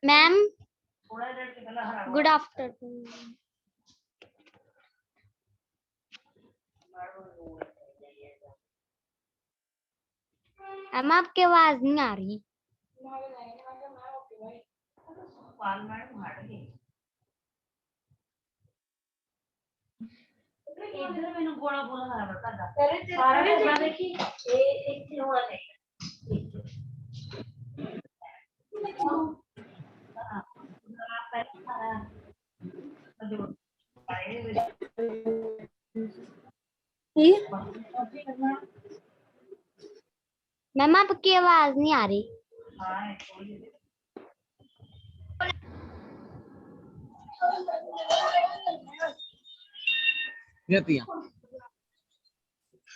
Ma'am good afternoon. Ma'am आपकी आवाज नहीं आ रही। इधर मैंने गोला बोला था बता सारा देखी एक ही हुआ है। मैम आपकी आवाज नहीं आ रही।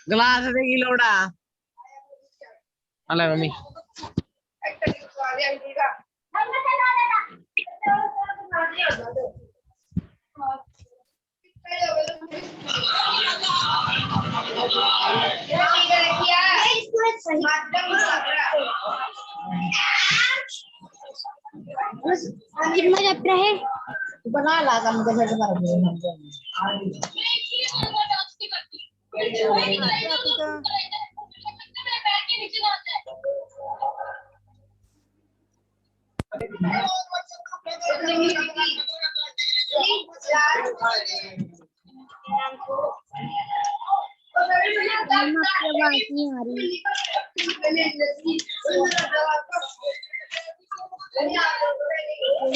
ग्लास देगी लोड़ा अले मम्मी कितना चैप्टर है? बना लागा मुझे घर पर आपकी आवाज नहीं आ रही।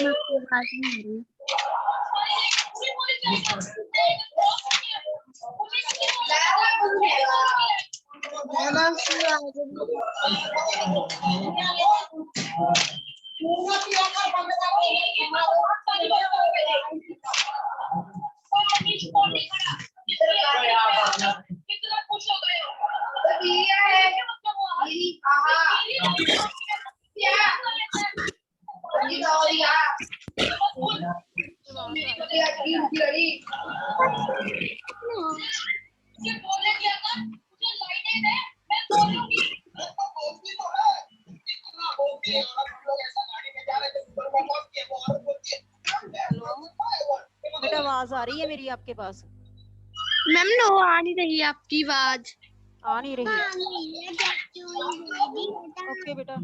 आपकी आवाज नहीं आ रही। बेटा आवाज आ रही है मेरी आपके पास? मैम नो आ नहीं रही आपकी आवाज। आ नहीं रही। ओके बेटा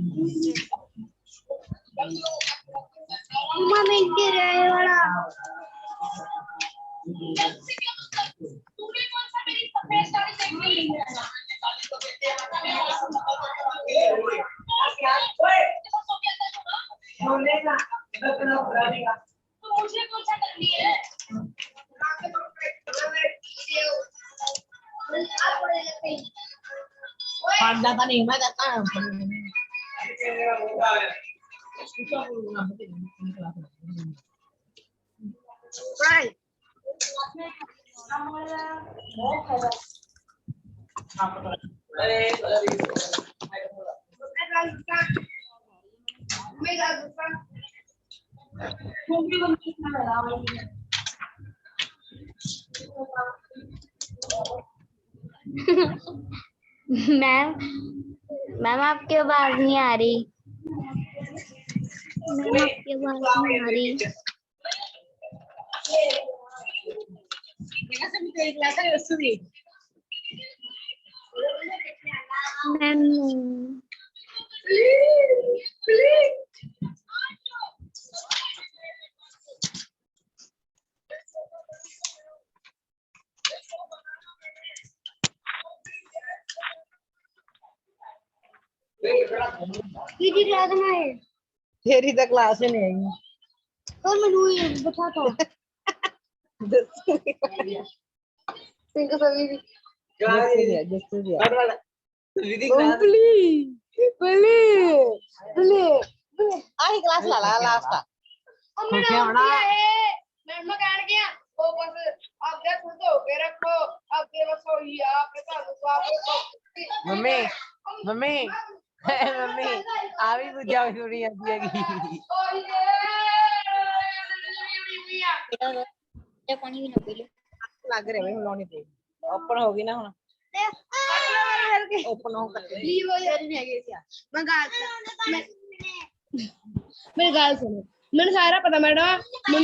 पांडा का नहीं मैं करता मैम मैम आपकी आवाज नहीं आ रही। मैम आपकी आवाज नहीं आ रही। मैम दीदी क्लास में है। तेरी तो क्लास में नहीं आई और मैं बता तो सिंह सभी आई क्लास ला ला लास्ट क्या बना मैम कह गया वो बस आप क्या खुद हो के रखो आप ये बस हो ही आप मम्मी मम्मी मम्मी आ भी बुझा थोड़ी आती है पानी भी ना पी लो लग रहा है हुन लानी पे ओपन होगी ना हुन ओपन हो कर लीव हो जा नहीं है क्या मैं मेरी गाल सुनो मैंने सारा पता मैडम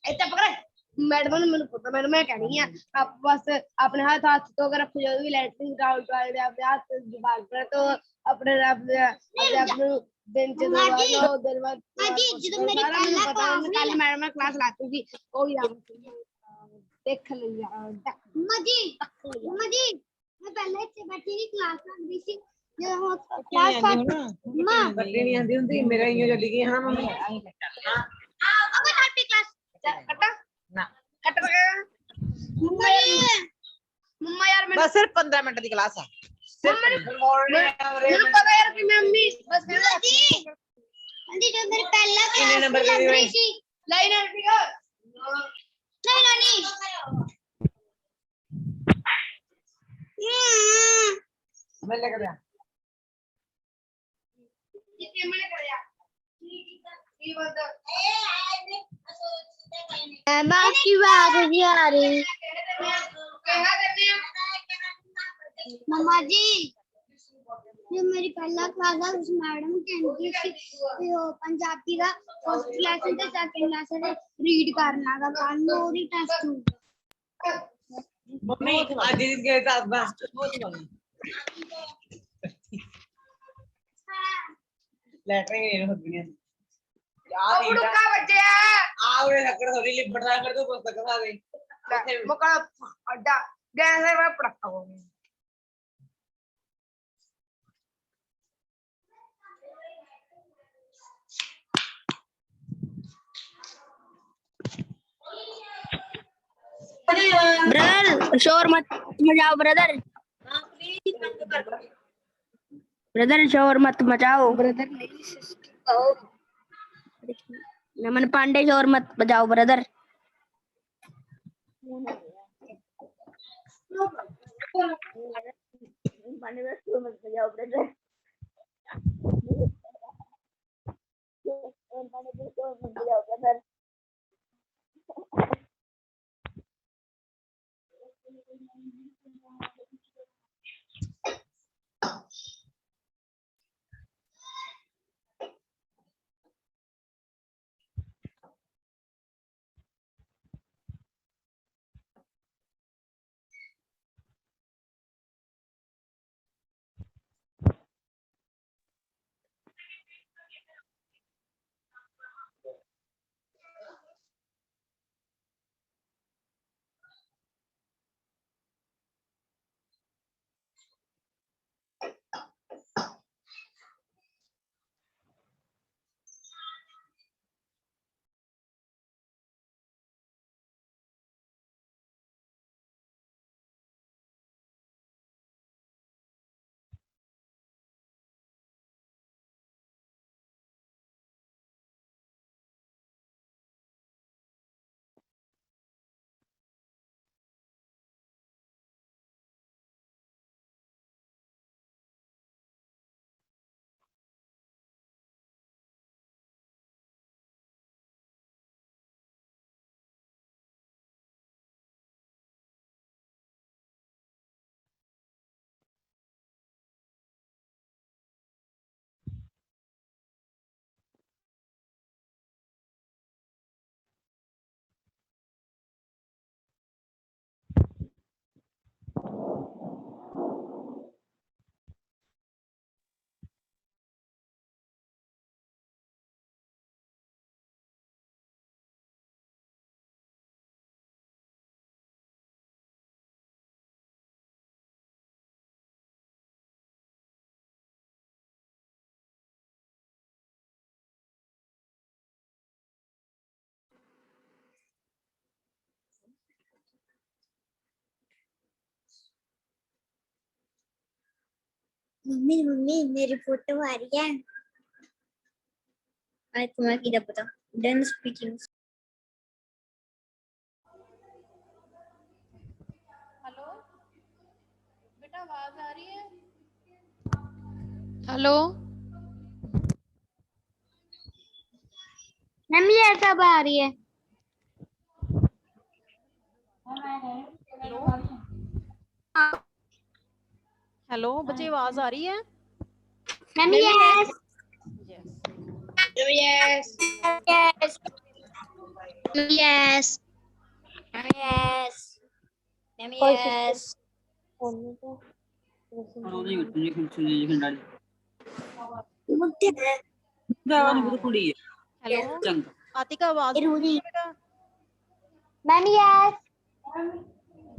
इतना पकड़ मैडम ने मैंने पता मैडम मैं कह रही है आप बस अपने हाथ हाथ तो अगर आप जो भी लैट्रिन का उल्टा अपने हाथ बाल पर तो अपने अपने दिन से दो दिन बाद जो मेरी पहला क्लास कल मैडम क्लास लाती थी ओ यार देख लिया मजी मजी मैं पहले से बैठी थी क्लास में थी जो क्लास का मां बड़ी नहीं आंदी हुंदी मेरा यूं चली गई हां मम्मी अब थर्टी क्लास कटा ना कट मम्मा यार मैं बस सिर्फ 15 मिनट की क्लास है सिर्फ मॉर्निंग मुझे पता यार कि मम्मी बस जी जो मेरी पहला कितने नंबर की हुई थी लाइन आंटी का नहीं नानी मैं लेकर गया ये मैंने कराया ये बंदा मैं आपकी बात नहीं आ रही कहना करते हैं मम्मा जी जो मेरी पहला क्लास है उस मैडम कहती थी वो पंजाबी का फर्स्ट लेसन ते सेकंड लेसन रीड करना का कल और ही टेस्ट होगा मम्मी आज के साथ बस बहुत मम्मी लेटरिंग नहीं हो गई यार अब रुका बच्चे आवड़े थकड़ थोड़ी लिपटा कर तो पुस्तक खा गई मुका अड्डा गैस है मैं पड़का हो गया ब्रदर शोर मत मचाओ ब्रदर ब्रदर शोर मत मचाओ ब्रदर नमन पांडे शोर मत बजाओ ब्रदर मम्मी मम्मी मेरी फोटो आ रही है अरे तुम्हें किधर पता डन स्पीकिंग हेलो बेटा आवाज आ रही है हेलो मम्मी ये सब आ रही है हेलो हेलो बच्चे, आवाज आ रही है? Ma'am yes yes yes yes yes ma'am yes hello Atika, आवाज बेटा? मैम यस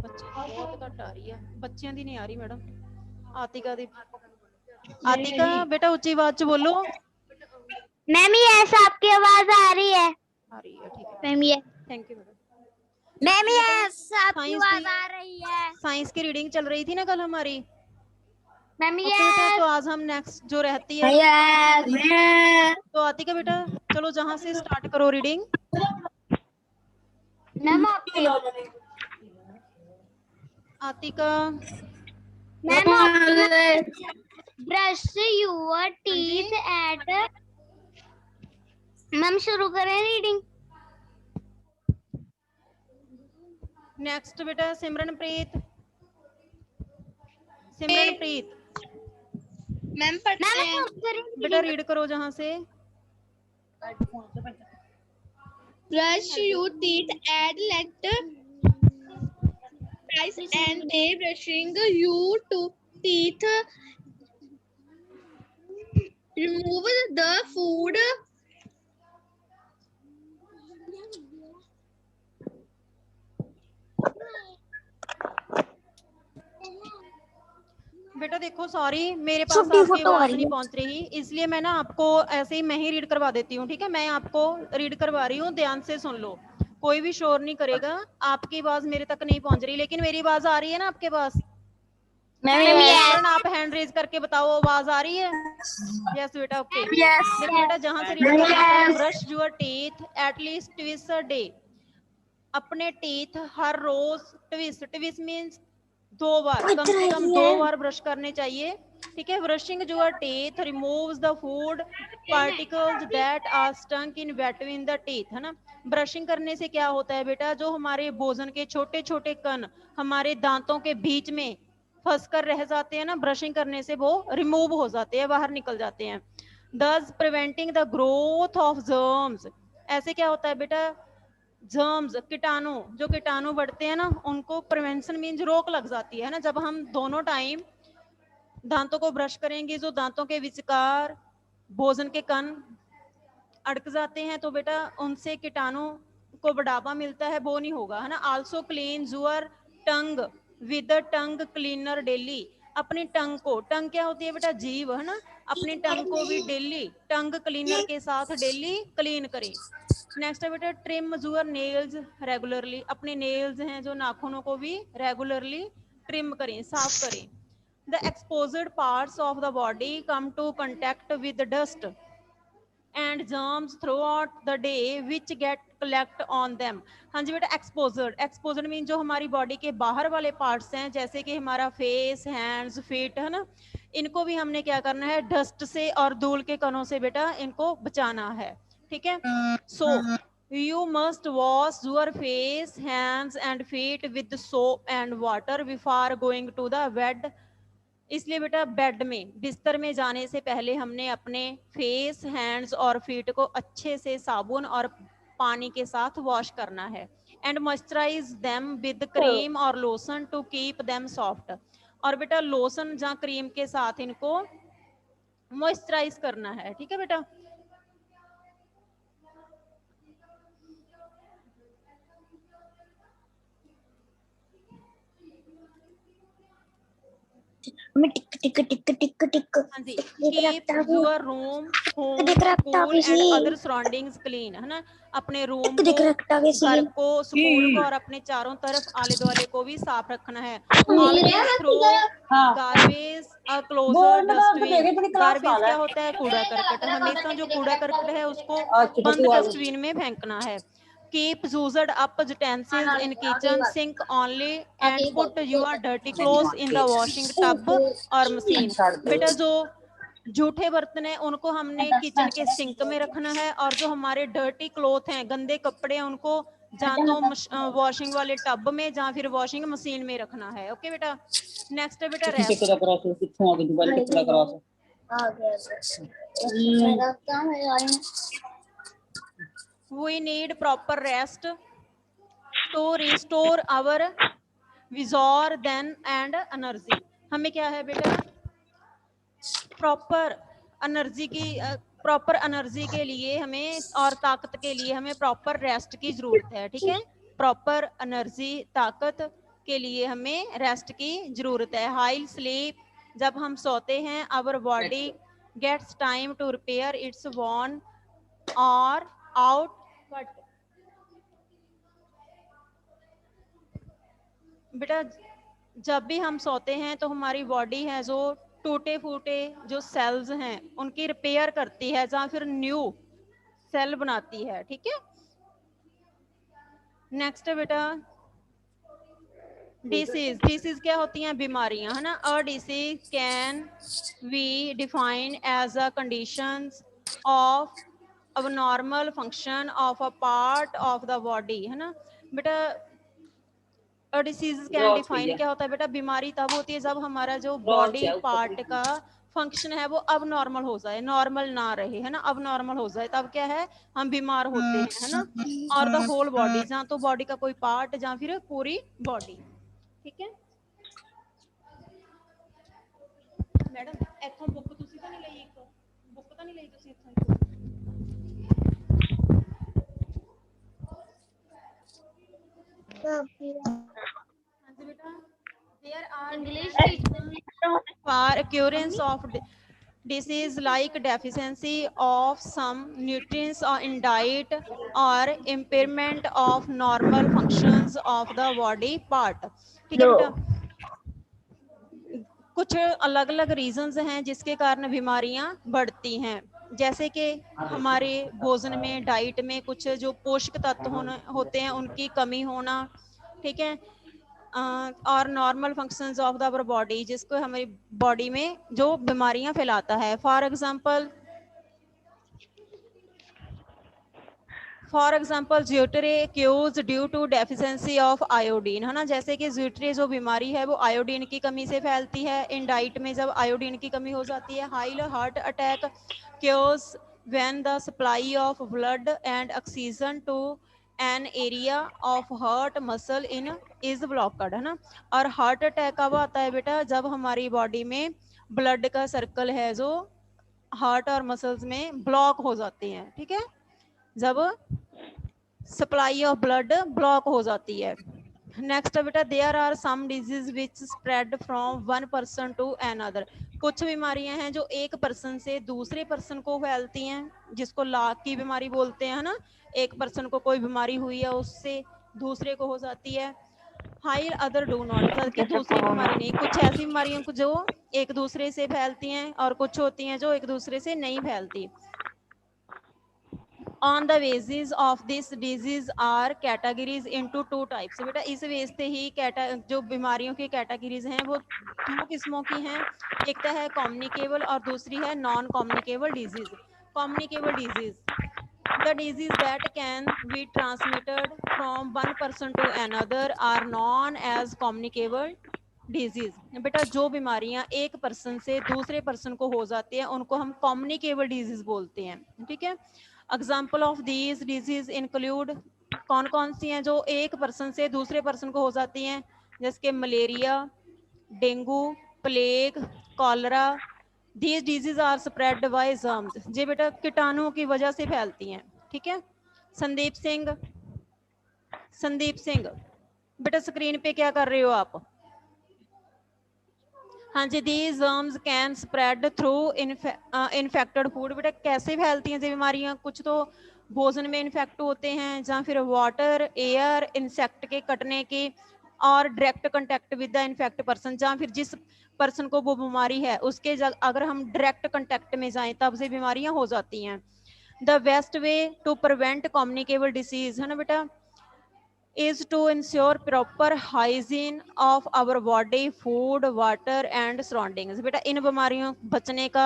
ਬੱਚੇ ਬਹੁਤ ਘੱਟ ਆ ਰਹੀ ਹੈ, ਬੱਚਿਆਂ ਦੀ ਨਹੀਂ ਆ ਰਹੀ ਮੈਡਮ, ਆतिका ਦੀ। आतिका बेटा ऊंची आवाज च बोलो। मैम यस आपकी आवाज आ रही है। आ रही है, ठीक है ma'am yes thank you madam. Ma'am yes आपकी साइंस आवाज की आ रही है। साइंस की रीडिंग चल रही थी ना कल हमारी। मैम ओके बेटा, तो यस आज हम नेक्स्ट जो रहती है तो आतिका बेटा चलो जहां से स्टार्ट करो reading. Ma'am okay Atika ma'am brush your teeth at ma'am शुरू करें रीडिंग। नेक्स्ट बेटा सिमरनप्रीत। सिमरनप्रीत मैम पढ़ते हैं। बेटा रीड करो जहां से। Brush your teeth and let twice and day brushing your teeth. Remove the food. बेटा देखो सॉरी, मेरे पास आपकी आवाज नहीं पहुंच रही, इसलिए मैं ना आपको ऐसे ही मैं ही रीड करवा देती हूँ। ठीक है, मैं आपको रीड करवा रही हूँ, ध्यान से सुन लो, कोई भी शोर नहीं करेगा। आपकी आवाज मेरे तक नहीं पहुंच रही, लेकिन मेरी आवाज आ रही है ना आपके पास? सिमरन आप हैंड रेज करके बताओ, आवाज आ रही है? यस बेटा ओके। देखो बेटा जहां से रीड करना है, brush your teeth at least twice a day. अपने टीथ हर रोज ट्विस, ट्विस मीन्स 2 बार, कम से कम 2 बार ब्रश करने चाहिए। ठीक है, brushing your teeth removes the food particles that are stuck in between the teeth, है ना। ब्रशिंग करने से क्या होता है बेटा, जो हमारे भोजन के छोटे छोटे कण हमारे दांतों के बीच में फंस कर रह जाते हैं ना, ब्रशिंग करने से वो रिमूव हो जाते हैं, बाहर निकल जाते हैं। दस preventing the growth of germs. ऐसे क्या होता है बेटा, जर्म्स कीटाणु, जो कीटाणु बढ़ते हैं ना, उनको प्रिवेंशन मीन्स रोक लग जाती है ना। जब हम दोनों टाइम दांतों को ब्रश करेंगे, जो दांतों के विचकार भोजन के कण अटक जाते हैं, तो बेटा उनसे कीटाणु को बढ़ावा मिलता है, वो नहीं होगा, है ना। Also clean your tongue with tongue cleaner daily. अपनी टंग को, टंग क्या होती है बेटा, जीभ, है ना। अपनी टंग को भी डेली टंग क्लीनर के साथ डेली क्लीन करें। नेक्स्ट है बेटा ट्रिम योर नेल्स रेगुलरली। अपने नेल्स हैं जो नाखूनों को भी रेगुलरली ट्रिम करें, साफ करें। The exposed parts of the body come to contact with dust and germs throughout the day which get collect on them. हाँ जी बेटा, एक्सपोजर्ड, एक्सपोजर्ड मीन जो हमारी बॉडी के बाहर वाले पार्ट्स हैं, जैसे कि हमारा फेस, हैंड्स, फीट, है ना, इनको भी हमने क्या करना है, डस्ट से और धूल के कणों से बेटा इनको बचाना है। ठीक है, so you must wash your face, hands and feet with soap and water before going to the bed. इसलिए बेटा बेड में, बिस्तर में जाने से पहले हमने अपने फेस, हैंड्स और फीट को अच्छे से साबुन और पानी के साथ वॉश करना है। And moisturise them with cream और lotion to keep them soft. और बेटा लोशन या क्रीम के साथ इनको मॉइस्चराइज करना है। ठीक है बेटा, टिक टिक टिक टिक टिक। हाँ जी, keep your room, home, school and other surroundings clean, है ना। अपने रूम को, घर को, स्कूल को और अपने चारों तरफ आले दुआले को भी साफ रखना है। ऑलवेज थ्रो गार्बेज अ क्लोजर डस्टबिन। गार्बेज क्या होता है, कूड़ा करकट, हमेशा जो कूड़ा करकट है उसको बंद डस्टबिन में फेंकना है। Keep used up utensils in kitchen sink only and put your dirty clothes in the washing tub और मशीन। बेटा जो जूठे बर्तन है उनको हमने किचन के सिंक में रखना है, और जो हमारे डर्टी क्लॉथ हैं, गंदे कपड़े हैं, उनको ਜਾਂ तो वॉशिंग वाले टब में ਜਾਂ फिर वॉशिंग मशीन में रखना है। ओके बेटा। नेक्स्ट है बेटा किसी रेस्ट। चेक का प्रोसेस कितों आ गई दोबारा चेक का प्रोसेस आ गया मेरा काम है यार We need proper rest to restore our vigor then and energy। हमें क्या है बेटा प्रॉपर एनर्जी की प्रॉपर एनर्जी के लिए हमें और ताकत के लिए हमें प्रॉपर रेस्ट की जरूरत है। ठीक है, प्रॉपर एनर्जी ताकत के लिए हमें रेस्ट की जरूरत है। हाई स्लीप, जब हम सोते हैं our body gets time to repair its worn और आउट बट बेटा जब भी हम सोते हैं तो हमारी बॉडी है जो टूटे फूटे जो सेल्स हैं उनकी रिपेयर करती है या फिर न्यू सेल बनाती है। ठीक है, नेक्स्ट बेटा डिसीज। डिसीज क्या होती हैं? बीमारियां, है ना। A disease can we define as a conditions of abnormal function of a part of the body, है ना बेटा। डिसीज कैन डिफाइन क्या होता है बेटा? बीमारी तब होती है जब हमारा जो बॉडी पार्ट का फंक्शन है वो अब नॉर्मल हो जाए, नॉर्मल ना रहे, है ना, अब नॉर्मल हो जाए तब क्या है हम बीमार होते हैं, है ना। और द होल बॉडी, जहाँ तो बॉडी का कोई पार्ट या फिर पूरी बॉडी। ठीक है मैडम, इथों बुक तुसी तो नहीं ਲਈ, एक बुक तो नहीं ਲਈ तुसी इथों? There are English for occurrence of disease like deficiency of some nutrients or in diet or impairment of normal functions of the body part। ठीक है बेटा, कुछ अलग अलग रीजंस हैं जिसके कारण बीमारियां बढ़ती हैं, जैसे कि हमारे भोजन में डाइट में कुछ जो पोषक तत्व होते हैं उनकी कमी होना। ठीक है, और normal functions of the our body जिसको हमारी बॉडी में जो बीमारियां फैलाता है। For example goitre cause due to deficiency of iodine, है ना। जैसे कि ज्यूटरे जो बीमारी है वो आयोडीन की कमी से फैलती है। इन डाइट में जब आयोडीन की कमी हो जाती है। High heart attack cause when the supply of blood and oxygen to an area of heart muscle in is blocked, है ना। और हार्ट अटैक कब आता है बेटा? जब हमारी बॉडी में ब्लड का सर्कल है जो हार्ट और मसल्स में ब्लॉक हो जाते हैं। ठीक है, जब सप्लाई ऑफ ब्लड ब्लॉक हो जाती है। नेक्स्ट बेटा there are some disease which spread from one person to another. कुछ बीमारियां हैं जो एक पर्सन से दूसरे पर्सन को फैलती हैं, जिसको लाख की बीमारी बोलते हैं, है ना। एक पर्सन को कोई बीमारी हुई है उससे दूसरे को हो जाती है। हाई अदर डू नॉट, जबकि दूसरी बीमारी नहीं। कुछ ऐसी बीमारियां जो एक दूसरे से फैलती हैं और कुछ होती हैं जो एक दूसरे से नहीं फैलती। On the basis of this disease are categories into two types। बेटा इस बेस पे ही जो बीमारियों की कैटेगरीज हैं वो दो किस्मों की हैं। एक तो है कम्युनिकेबल और दूसरी है non communicable disease. Communicable disease, the disease that can be transmitted from one person to another are known as communicable disease. बेटा जो बीमारियां एक पर्सन से दूसरे पर्सन को हो जाती हैं उनको हम कम्युनिकेबल डिजीज बोलते हैं। ठीक है, example of these disease include, कौन कौन सी हैं जो एक पर्सन से दूसरे पर्सन को हो जाती हैं? जैसे कि malaria, dengue, plague, cholera. These disease are spread by germs. जी बेटा कीटाणुओं की वजह से फैलती हैं। ठीक है, संदीप सिंह बेटा स्क्रीन पे क्या कर रहे हो आप? हाँ जी, these germs can spread through infected food. बेटा कैसे फैलती हैं ये बीमारियां? कुछ तो भोजन में इन्फेक्ट होते हैं, या फिर वाटर, एयर, इंसेक्ट के कटने की, और direct contact with the infect person, या फिर जिस पर्सन को वो बीमारी है उसके अगर हम डायरेक्ट कांटेक्ट में जाएं तब से बीमारियां हो जाती हैं। The best way to prevent communicable disease, है ना बेटा, is to ensure proper hygiene of our body, food, water and surroundings। बेटा इन बीमारियों बचने का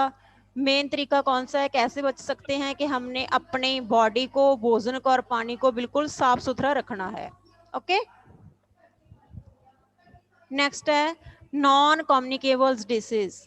मेन तरीका कौन सा है, कैसे बच सकते हैं, कि हमने अपनी बॉडी को, भोजन को और पानी को बिल्कुल साफ सुथरा रखना है। ओके, नेक्स्ट है non communicable disease.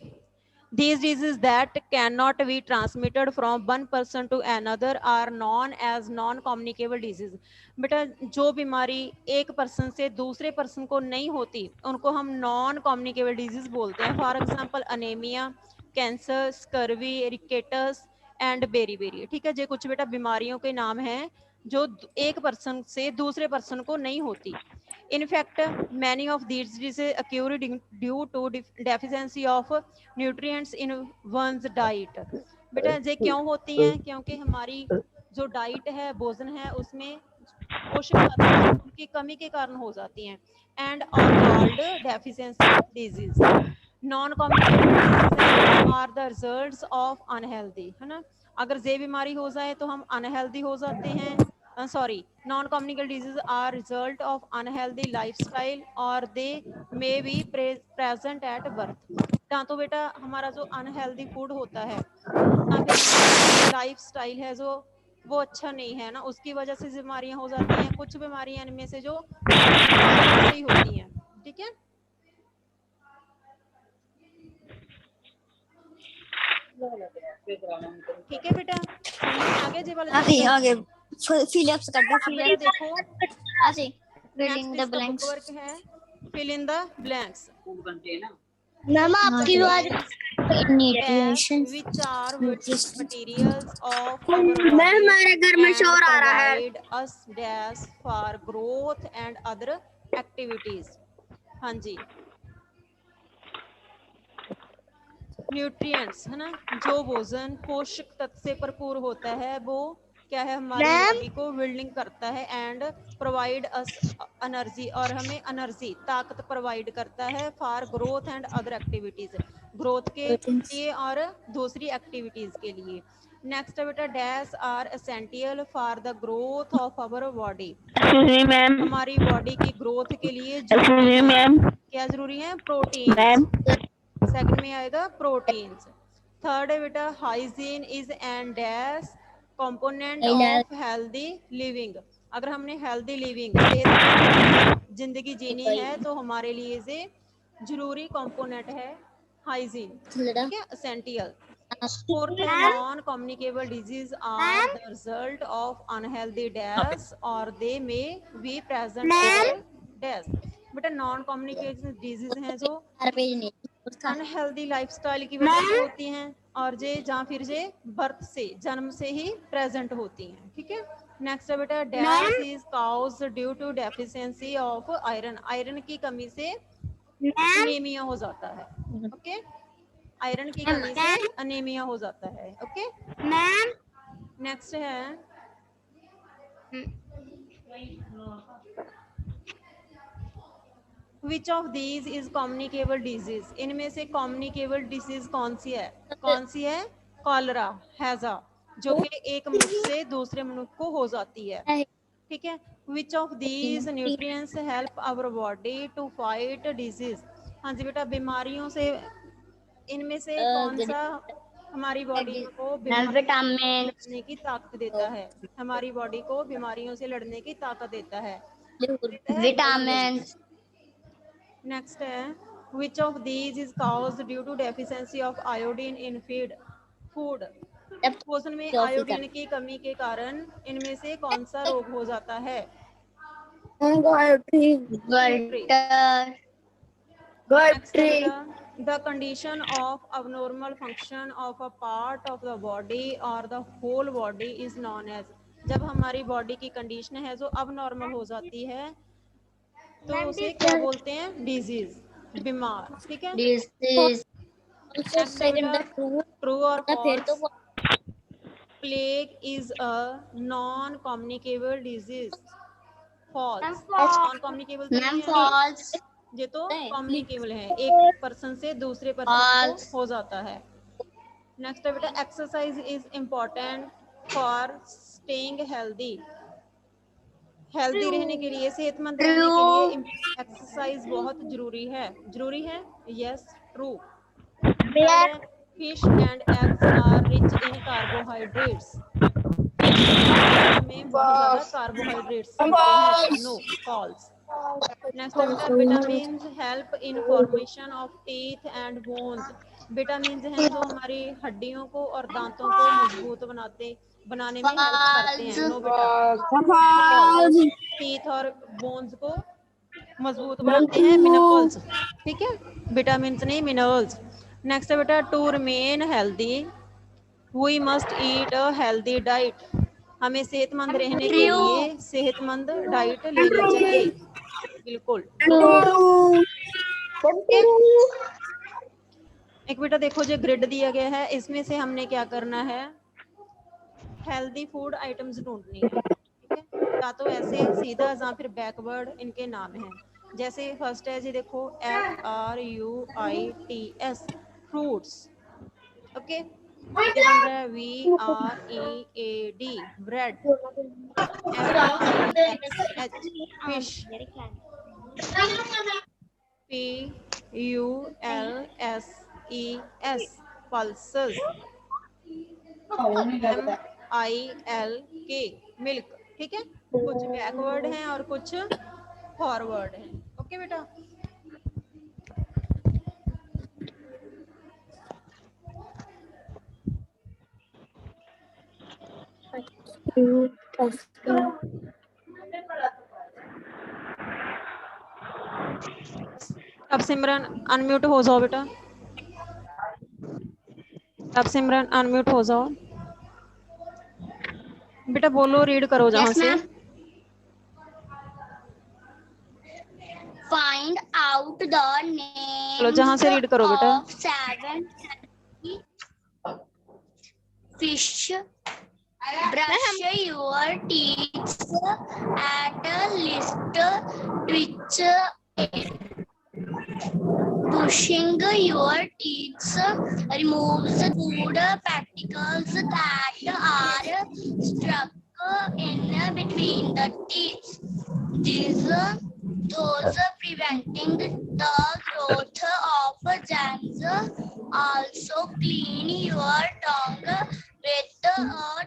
These diseases that cannot be transmitted from one person to another are known as non-communicable disease। बेटा जो बीमारी एक पर्सन से दूसरे पर्सन को नहीं होती उनको हम नॉन कम्युनिकेबल डिजीज बोलते हैं। For example anaemia, cancer, scurvy, rickets and beriberi. ठीक है, ये कुछ बेटा बीमारियों के नाम हैं जो एक पर्सन से दूसरे पर्सन को नहीं होती। In fact, many of these diseases occur due to deficiency of nutrients in one's diet। बेटा ये क्यों होती हैं? क्योंकि हमारी जो डाइट है, भोजन है, उसमें पोषक तत्व की कमी के कारण हो जाती हैं। And are called deficiency disease. Non communicable are the results of unhealthy, है ना। अगर ये बीमारी हो जाए तो हम अनहेल्दी हो जाते हैं। Sorry, non-communicable diseases are result of unhealthy lifestyle or they may be present at birth। तो बेटा हमारा जो अनहेल्दी फूड होता है या फिर लाइफ स्टाइल है जो वो अच्छा नहीं है ना, उसकी वजह से बीमारियां हो जाती हैं। कुछ बीमारियां इनमें से जो ही होती हैं। ठीक है, ठीक है बेटा, आगे जी वाले आगे फिलिप्स कर दो। फिलिप्स देखो, ऐसे fill in the blanks work है fill in the blanks. Ma'am आपकी आवाज nutritions which are materials of ma'am हमारे घर में शोर आ रहा है। provide us gas for growth and other activities। हाँ जी, न्यूट्रिएंट्स है ना, जो भोजन पोषक तत्व से भरपूर होता है वो क्या है, हमारी बॉडी को बिल्डिंग करता है एंड प्रोवाइड अस एनर्जी, और हमें एनर्जी ताकत प्रोवाइड करता है for growth and other activities, growth के लिए और दूसरी एक्टिविटीज के लिए। नेक्स्ट बेटा dash are essential for the growth of our body. हमारी बॉडी की ग्रोथ के लिए क्या जरूरी है, प्रोटीन। सेकंड में आएगा प्रोटीन्स। थर्ड है बेटा hygiene is and dash component of healthy living. अगर हमने हेल्दी लिविंग जिंदगी जीनी है तो हमारे लिए ये जरूरी कंपोनेंट है हाइजीन, ठीक है, एसेंशियल। फोर्थ है non communicable disease are the result of unhealthy dash और they may be present dash. बेटा नॉन कम्युनिकेबल डिजीज हैं जो अनहेल्दी लाइफस्टाइल की वजह से होती हैं और जे जहाँ फिर जे बर्थ से, जन्म से ही प्रेजेंट होती हैं। ठीक है, नेक्स्ट है बेटा dash is cause due to deficiency of iron. Iron की कमी से अनीमिया हो जाता है। ओके, आयरन की कमी से अनीमिया हो जाता है। ओके मैम, नेक्स्ट है Which of these is communicable disease? इनमें से communicable disease कौन सी है? कौन सी है? कॉलरा, हैजा, जो कि एक मनुष्य से दूसरे मनुष्य को हो जाती है। ठीक है, Which of these nutrients help our body to fight disease? हाँ जी बेटा, बीमारियों से इनमें से कौन सा हमारी बॉडी को लड़ने की ताकत देता है? हमारी बॉडी को बीमारियों से लड़ने की ताकत देता है विटामिन। नेक्स्ट है which of these is caused due to deficiency of iodine in food? भोजन में आयोडीन की कमी के कारण इनमें से कौन सा रोग हो जाता है? The condition of abnormal function of a part of the body or the whole body is known as। जब हमारी बॉडी की कंडीशन है जो abnormal हो जाती है तो उसे क्या बोलते हैं? डिजीज, बीमार। ठीक है, ट्रू और false? Plague is a non communicable disease. False, non communicable ये तो कम्युनिकेबल है, एक पर्सन से दूसरे पर्सन को हो जाता है। नेक्स्ट है बेटा exercise is important for staying healthy. Healthy रहने के लिए, सेहतमंद रहने के लिए एक्सरसाइज बहुत जरूरी है। जरूरी है, yes, true. Fish and eggs are rich in carbohydrates. में बहुत ज्यादा कार्बोहाइड्रेट्स होते हैं। No, false. नेक्स्ट है बेटा, vitamins help in formation of teeth and bones. Vitamins हैं जो हमारी हड्डियों को और दांतों को मजबूत बनाने में हेल्प करते हैं। नो बेटा, टीथ और बोन्स को मजबूत बनाते हैं मिनरल्स, ठीक है, विटामिन्स नहीं मिनरल्स। नेक्स्ट है बेटा, to remain healthy we must eat a healthy diet. हमें सेहतमंद रहने के लिए सेहतमंद डाइट लेनी चाहिए। बिल्कुल। एक बेटा देखो जो ग्रिड दिया गया है, इसमें से हमने क्या करना है, हेल्दी फूड आइटम्स ढूंढनी है, ठीक है, या तो ऐसे सीधा या फिर बैकवर्ड इनके नाम हैं। जैसे फर्स्ट है जी, देखो FRUITS फ्रूट्स, ओके। ये बन रहा है VREAD bread, FISH fish, PULSES pulses, MILK milk, ठीक है। कुछ बैकवर्ड हैं और कुछ फॉरवर्ड हैं, ओके बेटा। अब सिमरन अनम्यूट हो जाओ बेटा, अब सिमरन अनम्यूट हो जाओ बेटा, बोलो, रीड करो जहां से। Find out the चलो जहां से रीड करो बेटा। of 7 fish. Brush your teeth at a list which brushing your teeth removes food particles that are stuck in between the teeth. Those preventing the growth of germs. Also clean your tongue with a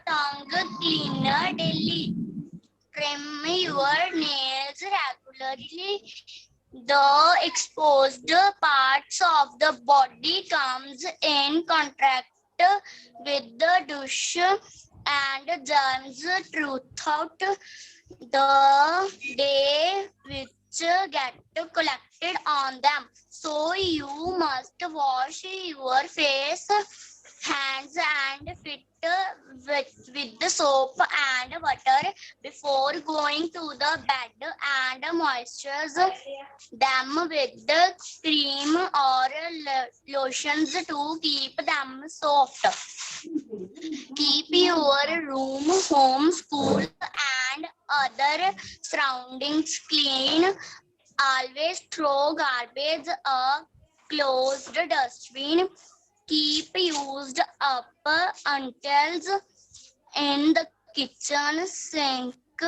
tongue cleaner daily. Trim your nails regularly. The exposed parts of the body comes in contact with the douche and germs throughout the day which get collected on them. So you must wash your face, hands and feet with the soap and water before going to the bed, and moisturize them with the cream or lotions to keep them soft. Keep your room, home, school and other surroundings clean. Always throw garbage a closed dustbin. Keep used up utensils in the kitchen sink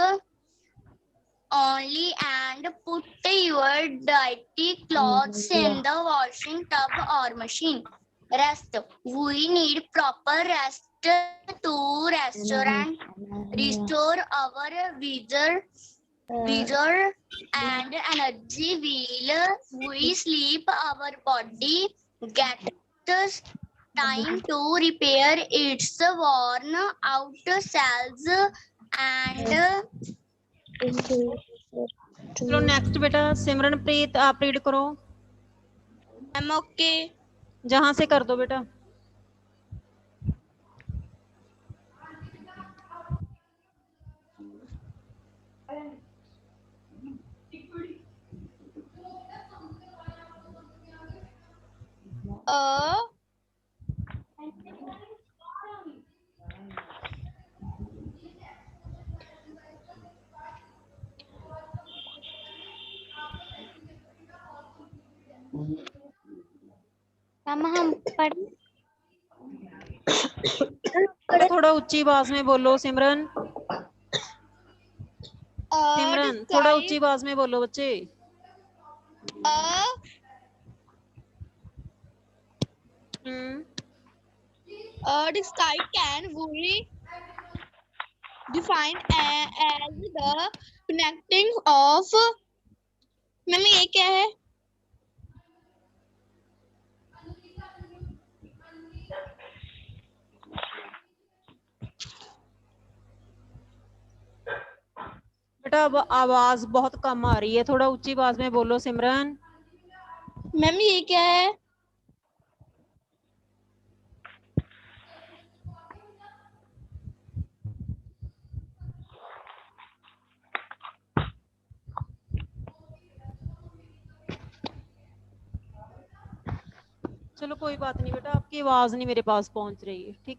only, and put your dirty clothes in the washing tub or machine. Rest. We need proper rest to restore our vigor and energy. While we sleep, our body gets time to repair its worn out cells and चलो next बेटा सिमरनप्रीत आप read करो। I'm okay. जहां से कर दो बेटा। हम पढ़ थोड़ा ऊंची आवाज में बोलो सिमरन। सिमरन थोड़ा ऊंची आवाज में बोलो बच्चे। The sky can be defined as the connecting of ma'am ये क्या है बेटा अब आवाज बहुत कम आ रही है, थोड़ा ऊंची आवाज में बोलो सिमरन। मैम ये क्या है चलो कोई बात नहीं बेटा, आपकी आवाज नहीं मेरे पास पहुंच रही है, ठीक है।